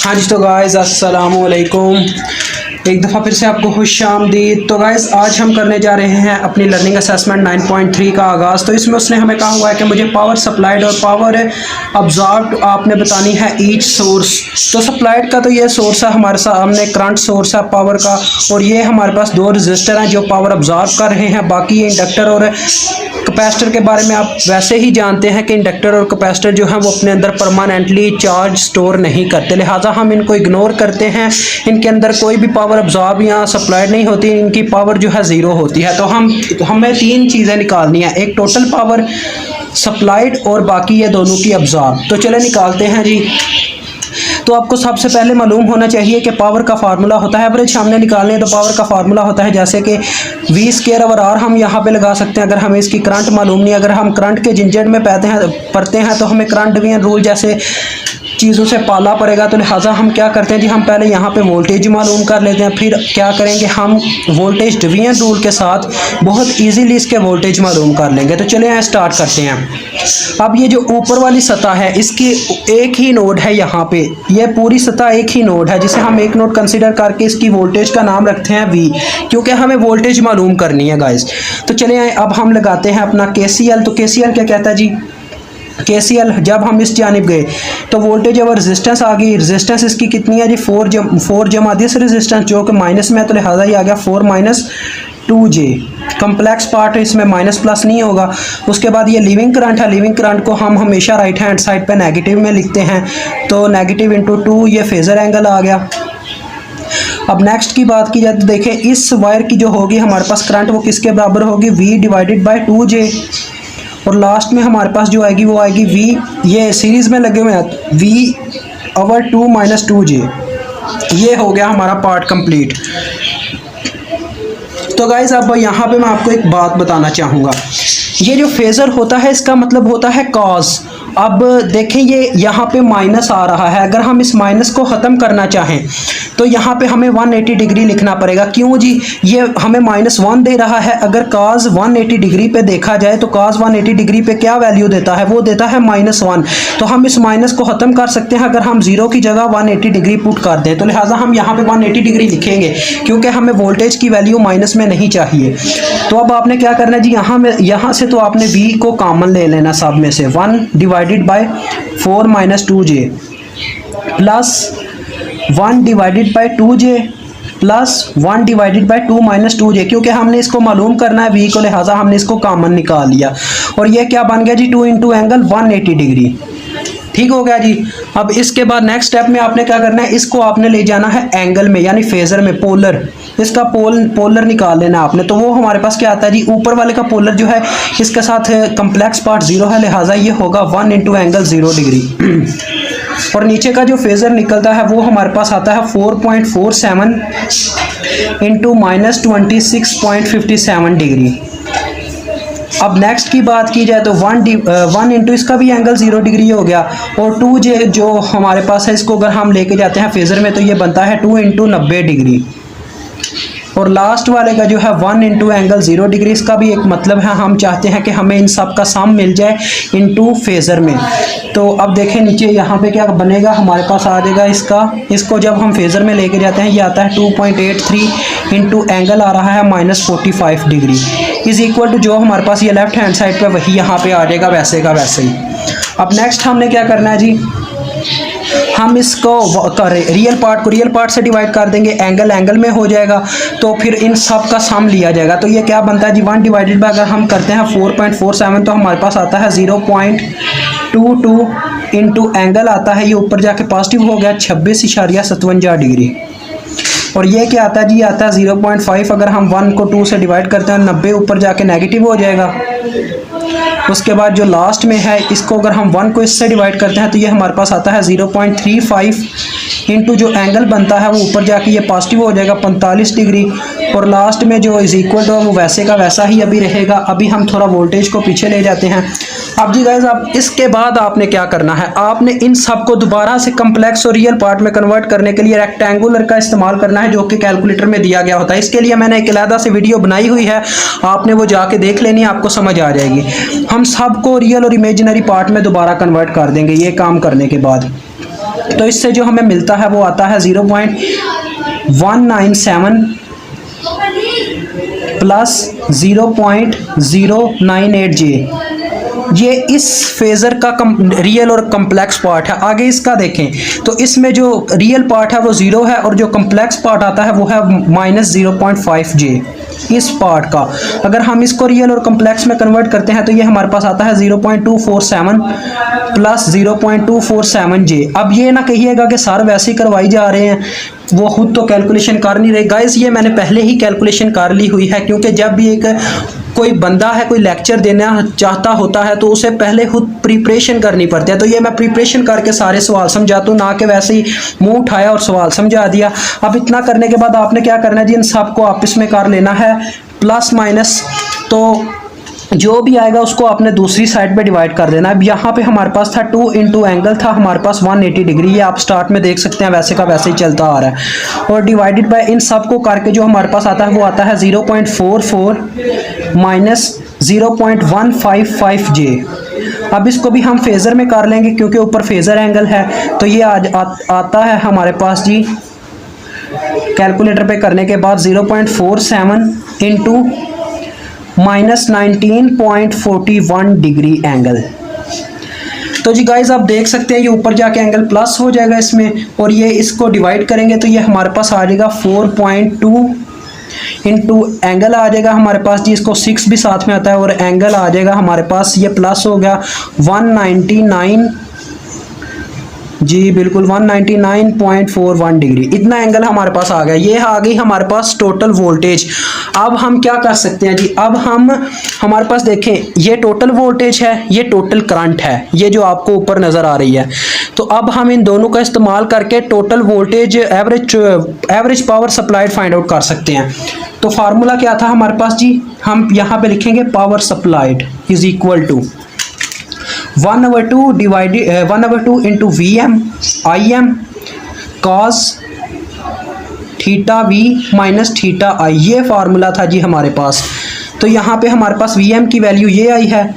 हाँ जी, तो गाइस अस्सलामु अलैकुम। एक दफ़ा फिर से आपको खुशामदीद। तो गाइस आज हम करने जा रहे हैं अपनी लर्निंग असेसमेंट 9.3 का आगाज़। तो इसमें उसने हमें कहा हुआ है कि मुझे पावर सप्लाइड और पावर अब्जॉर्ब्ड आपने बतानी है ईच सोर्स। तो सप्लाइड का तो ये सोर्स है हमारे सामने, करंट सोर्स है पावर का, और ये हमारे पास दो रजिस्टर हैं जो पावर अब्जॉर्ब कर रहे हैं। बाकी ये इंडक्टर और कैपेसिटर के बारे में आप वैसे ही जानते हैं कि इंडक्टर और कैपेसिटर जो है वो अपने अंदर परमानेंटली चार्ज स्टोर नहीं करते, लिहाजा हम इनको इग्नोर करते हैं। इनके अंदर कोई भी पावर अब्जॉर्ब या सप्लाइड नहीं होती, इनकी पावर जो है ज़ीरो होती है। तो हमें तीन चीज़ें निकालनी है, एक टोटल पावर सप्लाइड और बाकी ये दोनों की अब्जॉर्ब। तो चले निकालते हैं जी। तो आपको सबसे पहले मालूम होना चाहिए कि पावर का फार्मूला होता है, एवरेज हमने निकालने तो पावर का फार्मूला होता है जैसे कि V²/R हम यहाँ पे लगा सकते हैं अगर हमें इसकी करंट मालूम नहीं। अगर हम करंट के झंझट में पढ़ते हैं तो हमें करंट डिवीजन रूल जैसे चीज़ों से पाला पड़ेगा। तो लिहाजा हम क्या करते हैं जी, हम पहले यहाँ पे वोल्टेज मालूम कर लेते हैं, फिर क्या करेंगे हम वोल्टेज डिवीजन रूल के साथ बहुत इजीली इसके वोल्टेज मालूम कर लेंगे। तो चलिए यहाँ स्टार्ट करते हैं। अब ये जो ऊपर वाली सतह है इसकी एक ही नोड है, यहाँ पे ये पूरी सतह एक ही नोड है जिसे हम एक नोड कंसिडर करके इसकी वोल्टेज का नाम रखते हैं V, क्योंकि हमें वोल्टेज मालूम करनी है गाइस। तो चलिए अब हम लगाते हैं अपना KCL। तो KCL क्या कहता है जी, KCL जब हम इस जानिब गए तो वोल्टेज और रेजिस्टेंस आ गई। रेजिस्टेंस इसकी कितनी है जी, 4 जमा दिस रेजिस्टेंस जो कि माइनस में है, तो लिहाजा ये आ गया 4 - 2J। कम्प्लेक्स पार्ट इसमें माइनस प्लस नहीं होगा। उसके बाद ये लिविंग करंट है, लिविंग करंट को हम हमेशा राइट हैंड साइड पे नेगेटिव में लिखते हैं, तो नेगेटिव इंटू 2 ये फेजर एंगल आ गया। अब नेक्स्ट की बात की जाए तो देखें इस वायर की जो होगी हमारे पास करंट वो किसके बराबर होगी, V/2J। और लास्ट में हमारे पास जो आएगी वो आएगी V, ये सीरीज में लगे हुए हैं, V/2 - 2J। ये हो गया हमारा पार्ट कंप्लीट। तो गाइज अब यहाँ पे मैं आपको एक बात बताना चाहूँगा, ये जो फेज़र होता है इसका मतलब होता है कॉज। अब देखें ये यहाँ पे माइनस आ रहा है, अगर हम इस माइनस को ख़त्म करना चाहें तो यहाँ पे हमें 180 डिग्री लिखना पड़ेगा। क्यों जी, ये हमें -1 दे रहा है। अगर cos 180 डिग्री पे देखा जाए तो cos 180 डिग्री पे क्या वैल्यू देता है, वो देता है -1। तो हम इस माइनस को ख़त्म कर सकते हैं अगर हम 0 की जगह 180 डिग्री पुट कर दें। तो लिहाजा हम यहाँ पे 180 डिग्री लिखेंगे क्योंकि हमें वोल्टेज की वैल्यू माइनस में नहीं चाहिए। तो अब आपने क्या करना है जी, यहाँ से तो आपने V को कॉमन ले लेना सब में से, 1/4 - 2J plus 1/2J plus 1/2 - 2J, क्योंकि हमने इसको मालूम करना है V को, लिहाजा हमने इसको कॉमन निकाल लिया। और ये क्या बन गया जी, 2 × एंगल 180 डिग्री। ठीक हो गया जी। अब इसके बाद नेक्स्ट स्टेप में आपने क्या करना है, इसको आपने ले जाना है एंगल में यानी फेजर में, पोलर। इसका पोलर निकाल लेना आपने। तो वो हमारे पास क्या आता है जी, ऊपर वाले का पोलर जो है इसके साथ कम्प्लेक्स पार्ट 0 है, लिहाजा ये होगा 1 × एंगल 0 डिग्री। और नीचे का जो फेजर निकलता है वो हमारे पास आता है 4.47 × -26.57 डिग्री। अब नेक्स्ट की बात की जाए तो 1 इंटू इसका भी एंगल 0 डिग्री हो गया, और 2J जो हमारे पास है इसको अगर हम लेके जाते हैं फेजर में तो ये बनता है 2 × 90 डिग्री। और लास्ट वाले का जो है 1 × एंगल 0 डिग्री, इसका भी एक मतलब है, हम चाहते हैं कि हमें इन सब का सम मिल जाए इनटू फेजर में। तो अब देखें नीचे यहाँ पे क्या बनेगा, हमारे पास आ जाएगा इसको जब हम फेजर में लेके जाते हैं ये आता है 2.83 इंटू एंगल आ रहा है -45 डिग्री इज इक्वल टू जो हमारे पास ये लेफ्ट हैंड साइड पे वही यहाँ पे आ जाएगा वैसे का वैसे ही। अब नेक्स्ट हमने क्या करना है जी, हम इसको रियल पार्ट से डिवाइड कर देंगे, एंगल में हो जाएगा, तो फिर इन सब का सम लिया जाएगा। तो ये क्या बनता है जी, 1/ अगर हम करते हैं 4.47 तो हमारे पास आता है 0.22 इंटू एंगल आता है, ये ऊपर जाके पॉजिटिव हो गया 26.57 डिग्री। और ये क्या आता है जी, आता है 0.5। अगर हम 1 को 2 से डिवाइड करते हैं 90 ऊपर जाके नेगेटिव हो जाएगा। उसके बाद जो लास्ट में है इसको अगर हम 1 को इससे डिवाइड करते हैं तो ये हमारे पास आता है 0.35 इंटू जो एंगल बनता है वो ऊपर जाके ये पॉजिटिव हो जाएगा 45 डिग्री। और लास्ट में जो इज इक्वल टू वो वैसे का वैसा ही अभी रहेगा। अभी हम थोड़ा वोल्टेज को पीछे ले जाते हैं। अब जी गाइज, अब इसके बाद आपने क्या करना है, आपने इन सब को दोबारा से कम्प्लेक्स और रियल पार्ट में कन्वर्ट करने के लिए रेक्टेंगुलर का इस्तेमाल करना है जो कि कैलकुलेटर में दिया गया होता है। इसके लिए मैंने एक अलग से वीडियो बनाई हुई है, आपने वो जाके देख लेनी है, आपको समझ आ जाएगी। हम सबको रियल और इमेजिनरी पार्ट में दोबारा कन्वर्ट कर देंगे ये काम करने के बाद। तो इससे जो हमें मिलता है वो आता है 0.197 प्लस 0.098 जे। ये इस फेज़र का रियल और कम्प्लेक्स पार्ट है। आगे इसका देखें तो इसमें जो रियल पार्ट है वो 0 है और जो कम्प्लेक्स पार्ट आता है वो है -0.5 जे। इस पार्ट का अगर हम इसको रियल और कम्प्लेक्स में कन्वर्ट करते हैं तो ये हमारे पास आता है 0.247 प्लस 0.247 जे। अब ये ना कहिएगा कि सर वैसे ही करवाई जा रहे हैं, वो खुद तो कैलकुलेशन कर नहीं रहे। गाइस ये मैंने पहले ही कैलकुलेशन कर ली हुई है, क्योंकि जब भी एक कोई बंदा है कोई लेक्चर देना चाहता होता है तो उसे पहले खुद प्रिपरेशन करनी पड़ती है। तो ये मैं प्रिपरेशन करके सारे सवाल समझाता हूँ, ना कि वैसे ही मुंह उठाया और सवाल समझा दिया। अब इतना करने के बाद आपने क्या करना है जी, इन सबको आपस में कर लेना है प्लस माइनस, तो जो भी आएगा उसको आपने दूसरी साइड पे डिवाइड कर देना। अब यहाँ पे हमारे पास था 2 इंटू एंगल था हमारे पास 180 डिग्री, ये आप स्टार्ट में देख सकते हैं वैसे का वैसे ही चलता आ रहा है, और डिवाइडेड बाय इन सब को करके जो हमारे पास आता है वो आता है 0.44 माइनस 0.155 जे। अब इसको भी हम फेज़र में कर लेंगे क्योंकि ऊपर फेज़र एंगल है, तो ये आता है हमारे पास जी कैलकुलेटर पे करने के बाद 0.47 इंटू -19.41 डिग्री एंगल। तो जी गाइज आप देख सकते हैं ये ऊपर जाके एंगल प्लस हो जाएगा इसमें, और ये इसको डिवाइड करेंगे तो ये हमारे पास आ जाएगा 4.2 इंटू एंगल आ जाएगा हमारे पास जी, इसको 6 भी साथ में आता है, और एंगल आ जाएगा हमारे पास ये प्लस हो गया 199 जी, बिल्कुल 199.41 डिग्री। इतना एंगल हमारे पास आ गया। ये आ गई हमारे पास टोटल वोल्टेज। अब हम क्या कर सकते हैं जी, अब हमारे पास देखें ये टोटल वोल्टेज है, ये टोटल करंट है, ये जो आपको ऊपर नज़र आ रही है। तो अब हम इन दोनों का इस्तेमाल करके total voltage average power supplied find out कर सकते हैं। तो फार्मूला क्या था हमारे पास जी, हम यहाँ पे लिखेंगे power supplied is equal to 1/2 into VM IM cos theta V minus theta I, ये फार्मूला था जी हमारे पास। तो यहाँ पे हमारे पास VM की वैल्यू ये आई है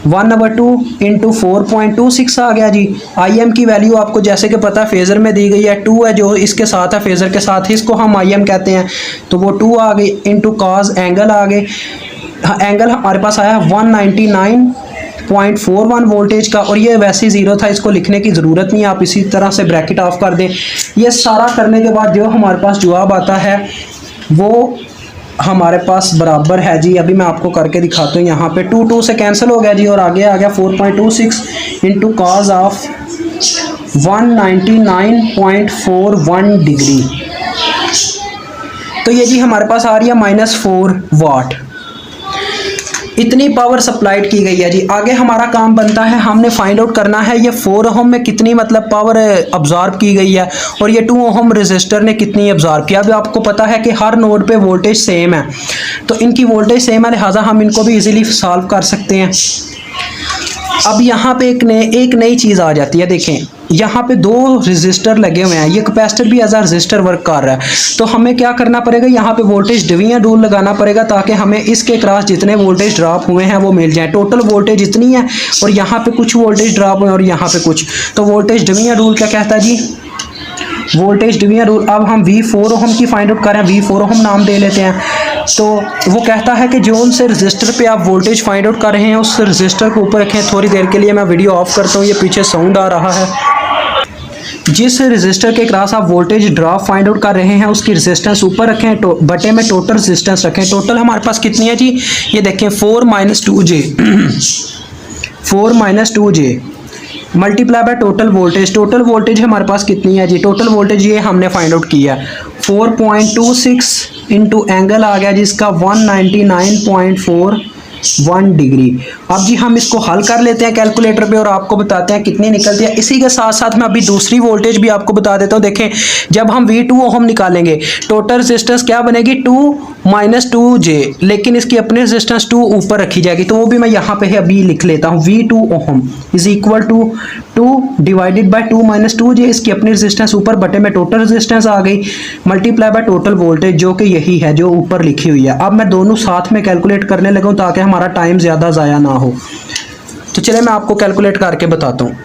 1/2 इंटू 4.26 आ गया जी। IM की वैल्यू आपको जैसे कि पता है फेज़र में दी गई है 2 है, जो इसके साथ है फेज़र के साथ ही इसको हम IM कहते हैं, तो वो 2 आ गई इंटू cos एंगल आ गए। एंगल हमारे पास आया 199.41 वोल्टेज का, और ये वैसे ही 0 था, इसको लिखने की ज़रूरत नहीं है, आप इसी तरह से ब्रैकेट ऑफ कर दें। ये सारा करने के बाद जो हमारे पास जवाब आता है वो हमारे पास बराबर है जी, अभी मैं आपको करके दिखाता हूँ। यहाँ पे 2 से कैंसिल हो गया जी, और आगे आ गया 4.26 इंटू कॉज ऑफ 199.41 डिग्री। तो ये जी हमारे पास आ रही है -4 वाट। इतनी पावर सप्लाइड की गई है जी। आगे हमारा काम बनता है, हमने फाइंड आउट करना है ये 4 ओम में कितनी मतलब पावर अब्जॉर्ब की गई है, और ये 2 ओम रेजिस्टर ने कितनी अब्जॉर्ब किया। अभी आपको पता है कि हर नोड पे वोल्टेज सेम है, तो इनकी वोल्टेज सेम है, लिहाजा हम इनको भी इजीली सॉल्व कर सकते हैं। अब यहाँ पे एक नई चीज़ आ जाती है। देखें यहाँ पे 2 रेजिस्टर लगे हुए हैं, ये कैपेसिटर भी एज अ रेजिस्टर वर्क कर रहा है। तो हमें क्या करना पड़ेगा, यहाँ पे वोल्टेज डिवीजन रूल लगाना पड़ेगा ताकि हमें इसके क्रॉस जितने वोल्टेज ड्रॉप हुए हैं वो मिल जाए। टोटल वोल्टेज इतनी है और यहाँ पे कुछ वोल्टेज ड्रॉप हुए और यहाँ पे कुछ, तो वोल्टेज डिवीजन रूल क्या कहता है जी, वोल्टेज डिवीजन रूल। अब हम V4 ओम की फाइंड आउट करें, V4 ओम नाम दे लेते हैं। तो वो कहता है कि जो उनसे रजिस्टर पे आप वोल्टेज फाइंड आउट कर रहे हैं उस रजिस्टर को ऊपर रखें। थोड़ी देर के लिए मैं वीडियो ऑफ करता हूँ, ये पीछे साउंड आ रहा है। जिस रजिस्टर के क्रॉस आप वोल्टेज ड्रॉप फाइंड आउट कर रहे हैं उसकी रेजिस्टेंस ऊपर रखें, बटे में टोटल रेजिस्टेंस रखें। टोटल हमारे पास कितनी है जी, ये देखें 4 - 2J multiply by total voltage. Total voltage हमारे पास कितनी है जी, टोटल वोल्टेज ये हमने फाइंड आउट किया 4.26 इंटू एंगल आ गया जिसका 199.41 डिग्री। अब जी हम इसको हल कर लेते हैं कैलकुलेटर पे और आपको बताते हैं कितनी निकलती है। इसी के साथ साथ मैं अभी दूसरी वोल्टेज भी आपको बता देता हूँ। देखें जब हम V2 ओम निकालेंगे टोटल रेजिस्टेंस क्या बनेगी 2 - 2J, लेकिन इसकी अपनी रेजिस्टेंस 2 ऊपर रखी जाएगी, तो वो भी मैं यहाँ पे अभी लिख लेता हूँ। V2 ohm is equal to 2 divided by 2 - 2J, इसकी अपनी रेजिस्टेंस ऊपर बटे में टोटल रेजिस्टेंस आ गई, मल्टीप्लाई बाय टोटल वोल्टेज जो कि यही है जो ऊपर लिखी हुई है। अब मैं दोनों साथ में कैलकुलेट करने लगा हूँ ताकि हमारा टाइम ज़्यादा ज़ाया ना हो। तो चलिए मैं आपको कैलकुलेट करके बताता हूँ।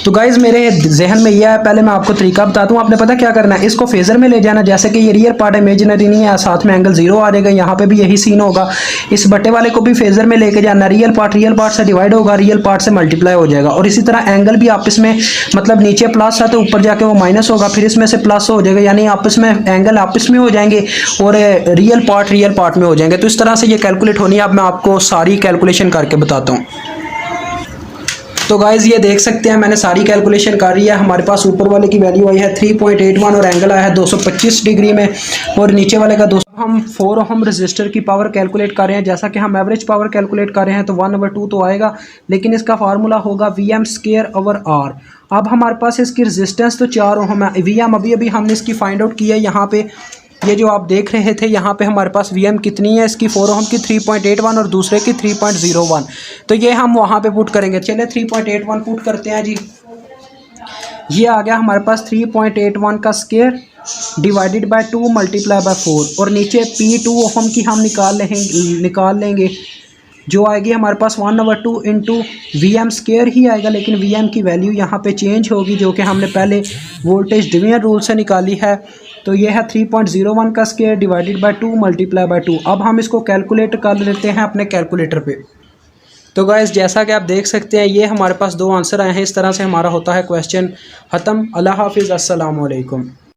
तो गाइज़ मेरे जहन में यह है, पहले मैं आपको तरीका बताता हूँ। आपने पता क्या करना है, इसको फेजर में ले जाना। जैसे कि ये रियल पार्ट इमेजिनरी नहीं है, साथ में एंगल 0 आ जाएगा, यहाँ पे भी यही सीन होगा। इस बटे वाले को भी फेजर में लेके जाना। रियल पार्ट से डिवाइड होगा, रियल पार्ट से मल्टीप्लाई हो जाएगा। और इसी तरह एंगल भी आपस में, मतलब नीचे प्लस है तो ऊपर जाके वो माइनस होगा, फिर इसमें से प्लस हो जाएगा, यानी आपस में एंगल आपस में हो जाएंगे और रियल पार्ट में हो जाएंगे। तो इस तरह से ये कैलकुलेट होनी है। अब मैं आपको सारी कैलकुलेशन करके बताता हूँ। तो गाइज ये देख सकते हैं, मैंने सारी कैलकुलेशन कर रही है। हमारे पास ऊपर वाले की वैल्यू आई है 3.81 और एंगल आया है 225 डिग्री में, और नीचे वाले का 200। हम 4 ओम रजिस्टर की पावर कैलकुलेट कर रहे हैं। जैसा कि हम एवरेज पावर कैलकुलेट कर रहे हैं तो 1/2 तो आएगा, लेकिन इसका फार्मूला होगा Vm²/R। अब हमारे पास इसकी रजिस्टेंस तो 4 ओम है। Vm अभी हमने इसकी फाइंड आउट की है। यहाँ पे ये जो आप देख रहे थे, यहाँ पे हमारे पास Vm कितनी है, इसकी 4 ओम की 3.81 और दूसरे की 3.01। तो ये हम वहाँ पे पुट करेंगे। चलिए 3.81 पुट करते हैं जी। ये आ गया हमारे पास 3.81 का square divided by 2 multiply by 4, और नीचे P2 ओम की हम निकाल लेंगे, जो आएगी हमारे पास 1/2 इंटू Vm² ही आएगा, लेकिन Vm की वैल्यू यहाँ पे चेंज होगी, जो कि हमने पहले वोल्टेज डिवीजन रूल से निकाली है। तो ये है 3.01 का square divided by 2 multiply by 2। अब हम इसको कैलकुलेट कर लेते हैं अपने कैलकुलेटर पे। तो गाइस जैसा कि आप देख सकते हैं, ये हमारे पास 2 आंसर आए हैं। इस तरह से हमारा होता है क्वेश्चन ख़त्म। अल्लाह हाफिज़, अस्सलाम वालेकुम।